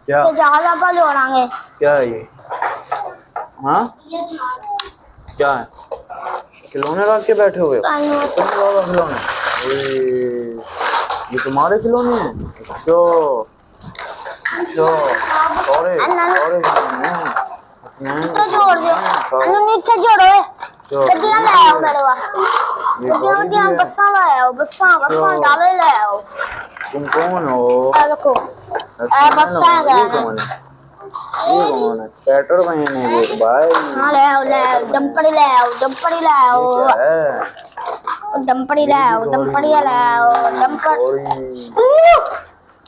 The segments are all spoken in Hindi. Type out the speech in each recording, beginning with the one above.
क्या ज्यादा पर जोड़ांगे। क्या है ये? हाँ क्या है? खिलौने रख के बैठे हुए हो? खिलौने ये तुम्हारे खिलौने हैं? अच्छा अच्छा सारे तो जोड़ दो नीचे जोड़ो गड्डियां ले आओ मेरे वास्ते गड्डियां बस्सां ले आओ बस्सां डाले ले आओ। तुम कौन हो? देखो बस्सां ये कौन है? स्वेटर पहने हुए भाई। हाँ ले आओ डंपड़ी ले आओ डंपड़ी ले आओ डंपड़ी ले आओ डंपड़ी ले आओ डंपड़ी।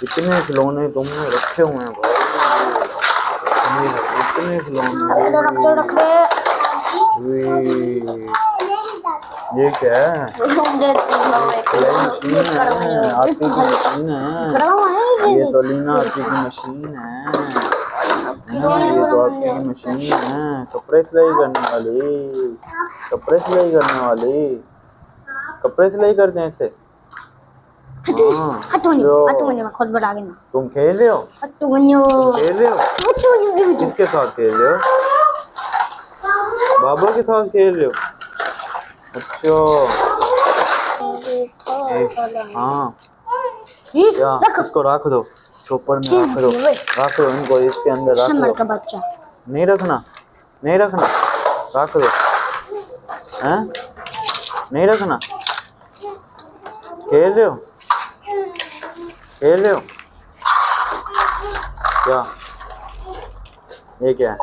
कितने खिलौने तुमने रखे हुए हैं भाई? कितने खिलौने? ये क्या है? मशीन है आती की मशीन है। ये तो लीना आती की मशीन है। ये तो आपकी मशीन है कपड़े सिलाई करने वाली। कपड़े सिलाई करने वाली कपड़े सिलाई करते हैं इससे। खुद बता देना। तुम खेल रहे हो? खेल रहे हो? किसके साथ खेल रहे हो? बाबा के साथ खेल रहे हो? अच्छा हाँ क्या इसको रख दो चोपर में रख दो इनको इसके अंदर रख दो। बच्चा नहीं रखना रख दो हैं नहीं रखना। खेल रहे हो क्या? ये क्या है?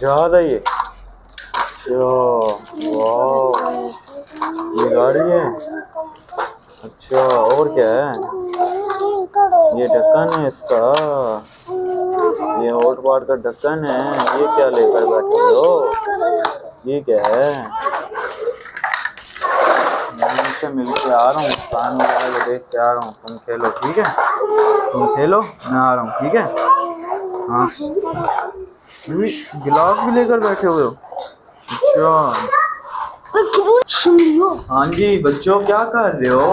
जहाज है ये? अच्छा वाह ये गाड़ी है। अच्छा और क्या है? ये ढक्कन है इसका। ये होट पाट का ढक्कन है। ये क्या लेकर बैठे हो? ये क्या है? मैं मिलके आ रहा हूँ कान वगैरह देख के आ रहा हूँ। तुम खेलो ठीक है? तुम खेलो मैं आ रहा हूँ ठीक है? हाँ गिलास भी लेकर बैठे हुए हो? अच्छा हाँ जी बच्चों क्या कर रहे हो?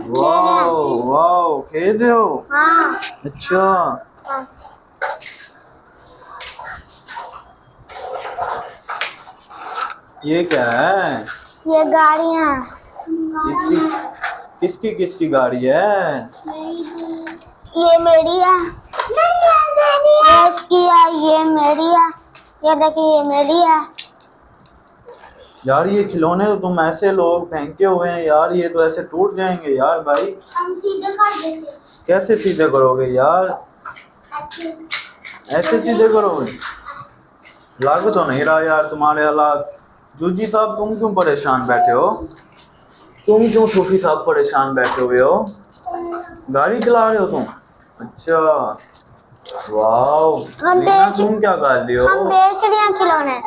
वाह वाह खेल रहे हो? हाँ। अच्छा ये क्या है? ये गाड़ियाँ किसकी गाड़ी है? ये मेरी है। ये इसकी है ये मेरी है। ये देखिए ये मेरी है। यार ये खिलौने तो तुम ऐसे लोग फेंके हुए हैं यार। ये तो ऐसे टूट जाएंगे यार भाई। हम सीधे कर देंगे। कैसे सीधे करोगे यार? ऐसे सीधे करोगे? लग तो नहीं रहा यार तुम्हारे हालात। जूजी साहब तुम क्यों परेशान बैठे हो? तुम क्यों सूफी साहब परेशान बैठे हुए हो? गाड़ी चला रहे हो तुम? अच्छा वाह तुम क्या कर रही हो? हम बेच रहे हैं खिलौने।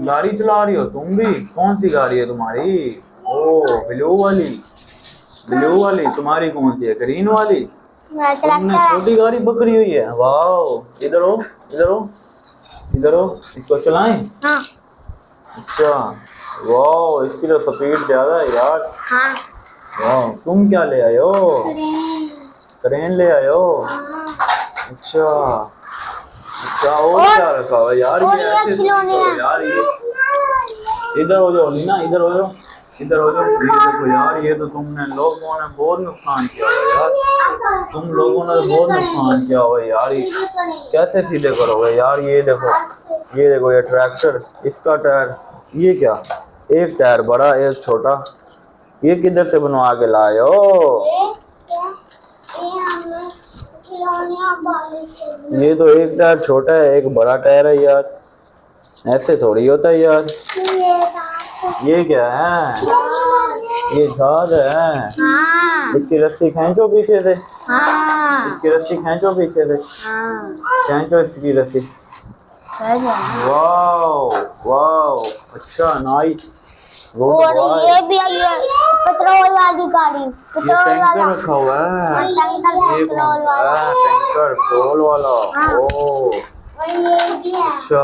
गाड़ी चला रही हो तुम भी? कौन सी गाड़ी है तुम्हारी? ओ ब्लू वाली तुम्हारी कौन सी है? ग्रीन वाली? तुमने छोटी गाड़ी पकड़ी हुई है। वाह इधर हो इसको चलाएं? हाँ। अच्छा वाह इसकी तो स्पीड ज्यादा है यार। हाँ। वाह तुम क्या ले आए हो? क्रेन ले आए हो? अच्छा और क्या रखा हुआ यार? ये ऐसे यार ये इधर हो जाओ लीना इधर हो जाओ। ये देखो यार ये तो तुमने लोगों ने बहुत नुकसान किया हुआ यार। तुम लोगों ने बहुत नुकसान किया हुआ यार। ये कैसे सीधे करोगे यार? ये देखो ये ट्रैक्टर इसका टायर। ये क्या? एक टायर बड़ा एक छोटा। ये किधर से बनवा के लाए हो? ये तो एक टायर छोटा है एक बड़ा टायर है यार। ऐसे थोड़ी होता है यार। ये क्या है? ये जहाज है। हाँ। इसकी रस्सी खींचो पीछे से। हाँ। इसकी रस्सी खींचो पीछे से। हाँ। खींचो इसकी रस्सी। वाह अच्छा नाइस। और ये भी है ये पेट्रोल वाली गाड़ी। टैंकर रखा हुआ है। ये कौन सा है? टैंकर पेट्रोल वाला। हाँ। ओह ये भी है। अच्छा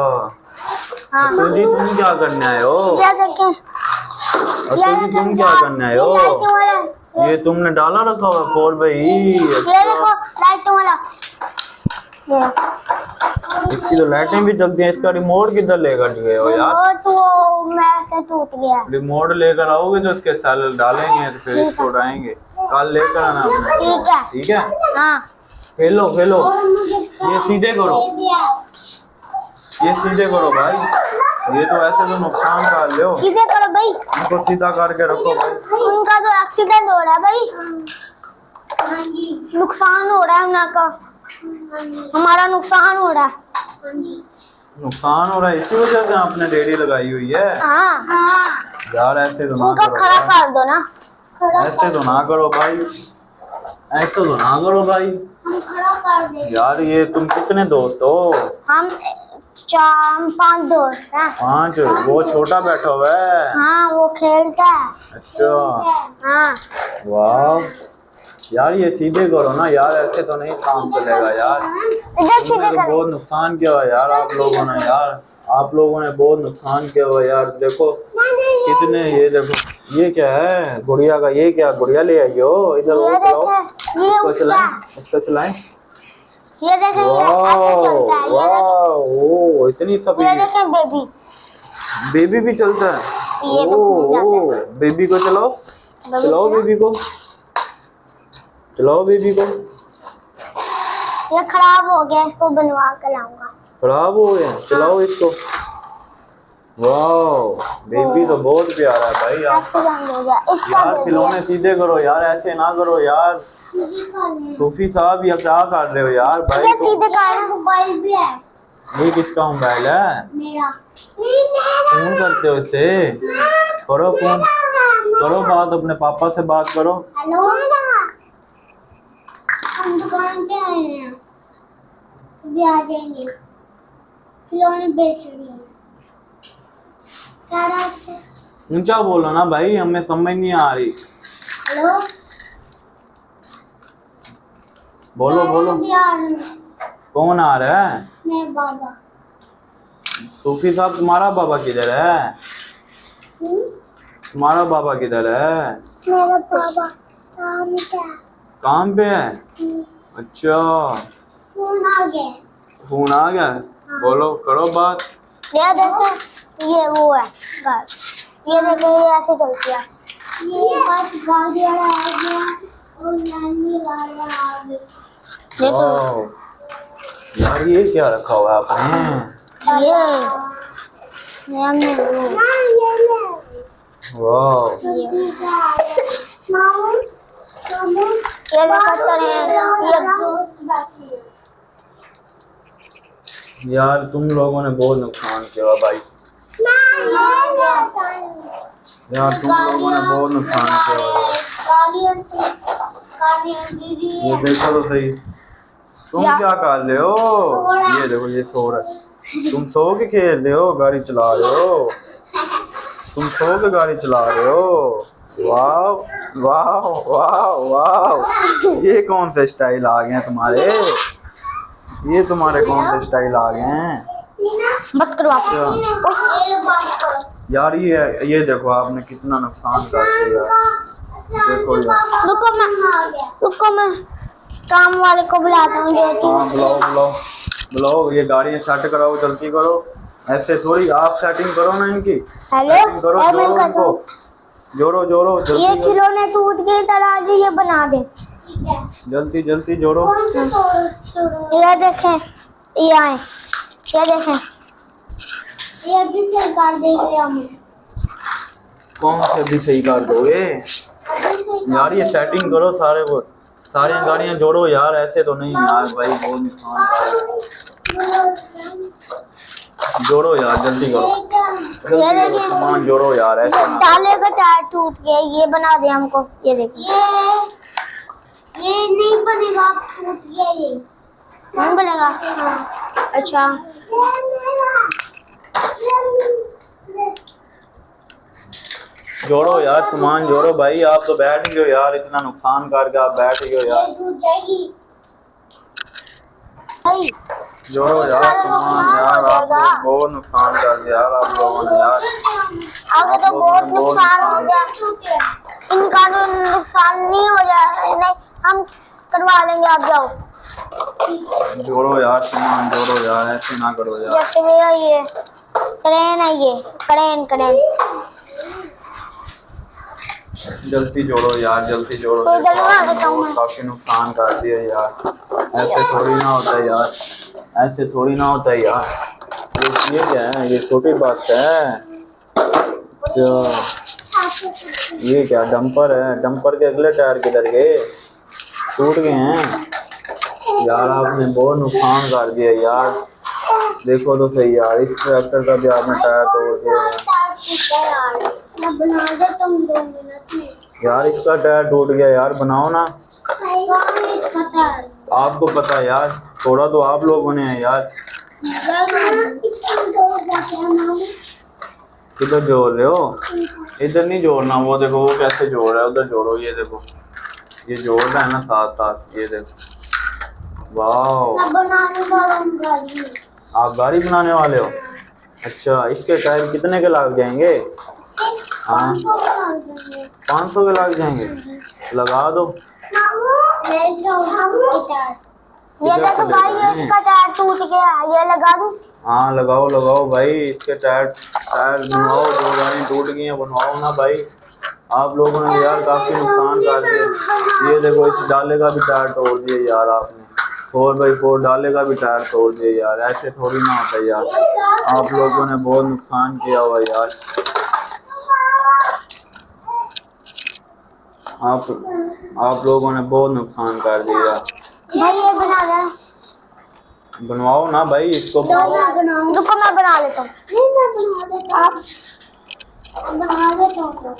हाँ। जी तुम क्या करने आए हो? तुम क्या करने आए हो? ये तुमने डाला रखा हुआ 4x। ये देखो लाइट वाला। ये इसकी तो लाइटें भी जलती हैं। इसका रिमोट किधर लेकर गए हो यार? वो तो मैं से टूट गया। रिमोट लेकर आओगे तो इसके सेल डालेंगे तो फिर इसको उड़ाएंगे। कल लेकर आना अपने। ठीक है। ठीक है, हाँ खेलो खेलो। ये सीधे करो, ये सीधे करो भाई। ये तो ऐसे तो नुकसान कर ले हो। सीधे करो भाई। इनको सीधा करके रखो भाई। उनका तो एक्सीडेंट हो रहा है भाई। नुकसान हो रहा है उनका। हमारा नुकसान हो रहा है। नुकसान हो रहा है, इसी वजह से आपने रेडी लगाई हुई है। हाँ यार ऐसे तो ना उनका करो खड़ा भाई। कर दो ना। ऐसे तो ना करो भाई, ऐसे तो ना करो भाई। हम खड़ा कर दे। यार ये तुम कितने दोस्त हो? हम 4-5 दोस्त हैं। 5। वो छोटा बैठा हुआ है। हाँ वो खेलता है। अच्छा हाँ वाह। यार ये सीधे करो ना यार, ऐसे तो नहीं काम चलेगा यार। इधर सीधे तुमने तो करो। बहुत नुकसान किया हुआ यार आप लोगों ने। यार आप लोगों ने बहुत नुकसान किया हुआ यार। देखो कितने, ये देखो ये क्या है गुड़िया का? ये क्या गुड़िया ले आई हो? इधर वो ये चलाओ, देखें, ये इसको उसका। चलाएं, इसको चलाएं। ये देखें, ये ऐसे चलता है। ये देखें, ओ इतनी ये सभी। देखें बेबी। बेबी भी चलता है? ये तो घूम जाता ओ बेबी को चलाओ, चलाओ बेबी को, चलाओ बेबी को। ये खराब हो गया, इसको बनवा कर लाऊंगा। खराब हो गया, चलाओ इसको। वाह बेबी तो बहुत प्यारा है भाई आपका। एक्सीडेंट हो गया इसका। यार खिलौने सीधे करो यार, ऐसे ना करो यार। सूफी साहब ये क्या कर रहे हो यार भाई ये को? सीधे कर। मोबाइल भी है ये किसका मोबाइल है? मेरा। फोन करते हो इससे? करो फोन, करो बात, अपने पापा से बात करो। हेलो, हम दुकान पे आए हैं, अभी आ जाएंगे। खिलौने बेच रही है। ऊंचा बोलो ना भाई, हमें समझ नहीं आ रही। हेलो, बोलो बोलो। कौन आ रहा है? मेरे बाबा। सूफी साहब तुम्हारा बाबा किधर है? तुम्हारा बाबा किधर है? मेरा बाबा काम पे है। काम पे है? अच्छा फोन आ गया। फोन आ गया। बोलो, करो बात। ये देखो, ये वो है कार। ये देखो, ये ऐसे चलती है। ये बस गाड़ी वाला आ गया और नानी वाला आ गया। ये तो वाह, यार ये क्या रखा हुआ है आपने? ये हमने वाह ये देखो यार तुम लोगों ने बहुत नुकसान किया भाई। यार तुम लोगों ने बहुत नुकसान किया। ये देखो तो सही, तुम क्या कर रहे हो? ये देखो ये सो रहा है। तुम सो के खेल रहे हो, गाड़ी चला रहे हो? तुम सो के गाड़ी चला रहे हो? वाह वाह वाह वाह, ये कौन से स्टाइल आ गए हैं तुम्हारे? ये तुम्हारे कौन से स्टाइल आ गए हैं? मत करो आप। यार ये देखो आपने कितना नुकसान कर दिया। देखो यार, रुको मैं काम वाले को बुलाता हूँ। हाँ बुलाओ बुलाओ बुलाओ। ये गाड़ी सेट कराओ, जल्दी करो। ऐसे थोड़ी, आप सेटिंग करो ना इनकी। हेलो, सेटिंग करो, जोड़ो इनको, जोड़ो जोड़ो ये जल्दी करो। खिलौने टूट गए, तराजू ये बना दे। जल्दी जल्दी जोड़ो। ये देखें, ये आए, ये देखें, ये भी सही कर देंगे हम। कौन से भी सही कर दोगे यार? ये सेटिंग करो सारे को, सारी गाड़ियां जोड़ो यार। ऐसे तो नहीं यार भाई, बहुत नुकसान है। जोड़ो यार, जल्दी करो, जल्दी करो, सामान जोड़ो यार। ऐसे ना ताले का टायर टूट गया, ये बना दे हमको। ये देखिए, ये नहीं बनेगा, टूट गया। ये नहीं बनेगा। अच्छा, जोड़ो यार, सामान जोड़ो भाई। आप तो बैठ गए हो यार, इतना नुकसान करके आप बैठ गए हो यार। भाई जोड़ो यार सामान यार, आप लोग बहुत नुकसान कर दिया यार आप लोगों ने यार। आगे तो बहुत नुकसान हो गया, इनका तो नुकसान नहीं हो जाए, नहीं हम करवा लेंगे, आप जाओ। जोड़ो यार सामान, जोड़ो यार, ऐसे ना करो यार। जैसे भैया ये क्रेन है, ये क्रेन क्रेन जल्दी जोड़ो यार, जल्दी जोड़ो। तो इधर लगा देता हूँ मैं। काफी नुकसान कर दिया यार, ऐसे थोड़ी ना होता है यार, ऐसे थोड़ी ना होता है यार। ये क्या है, ये छोटी बात है। अच्छा ये क्या डंपर है, डंपर के अगले टायर किधर गए, टूट गए हैं यार। आपने बहुत नुकसान कर दिया यार, देखो तो सही यार, इस ट्रैक्टर का भी आपने टायर तोड़ दिया यार। इसका टायर टूट गया यार, बनाओ ना। आपको पता है यार, थोड़ा तो आप लोगों ने है यार। किधर जोड़ रहे हो, इधर नहीं जोड़ना, वो देखो वो कैसे जोड़ रहा है, उधर जोड़ो। ये देखो ये जोड़ रहा है ना साथ साथ, ये देखो। वाह आप गाड़ी बनाने वाले हो? अच्छा इसके टायर कितने के लग जाएंगे? हाँ 500 के लग जाएंगे, लगा दो। ये देखो भाई, इसका टायर टूट गया, ये लगा दूं? हाँ लगाओ लगाओ भाई, इसके टायर टायर बनवाओ, जो गाड़ी टूट गई है बनवाओ ना भाई। आप लोगों ने यार काफी नुकसान कर दिया। ये देखो इस डाले का भी टायर तोड़ दिया यार आपने, 4x4 डाले का भी टायर तोड़ दिया यार, ऐसे थोड़ी ना होता यार। आप लोगों ने बहुत नुकसान किया हुआ यार। आप लोगों ने बहुत नुकसान कर दिया। भाई ये बना दे, बनवाओ ना भाई इसको। रुको मैं बना लेता हूँ। नहीं मैं बना देता हूँ, आप बना देता हूँ।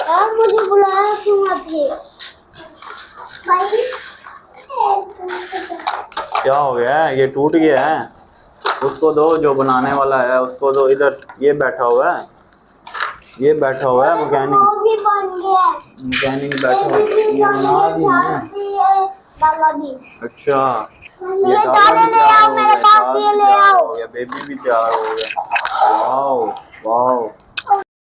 यार मुझे बुलाया क्यों आपने? भाई क्या हो गया है, ये टूट गया है, उसको दो, जो बनाने वाला है उसको दो। इधर ये बैठा हुआ है, ये बैठा हुआ है मैकेनिक, वो भी बन गया, मैकेनिक बैठा हुआ है, ये बना दी है। डाला भी। अच्छा ये डाले ले आओ मेरे पास, ये ले आओ। बेबी भी तैयार हो गया। Wow wow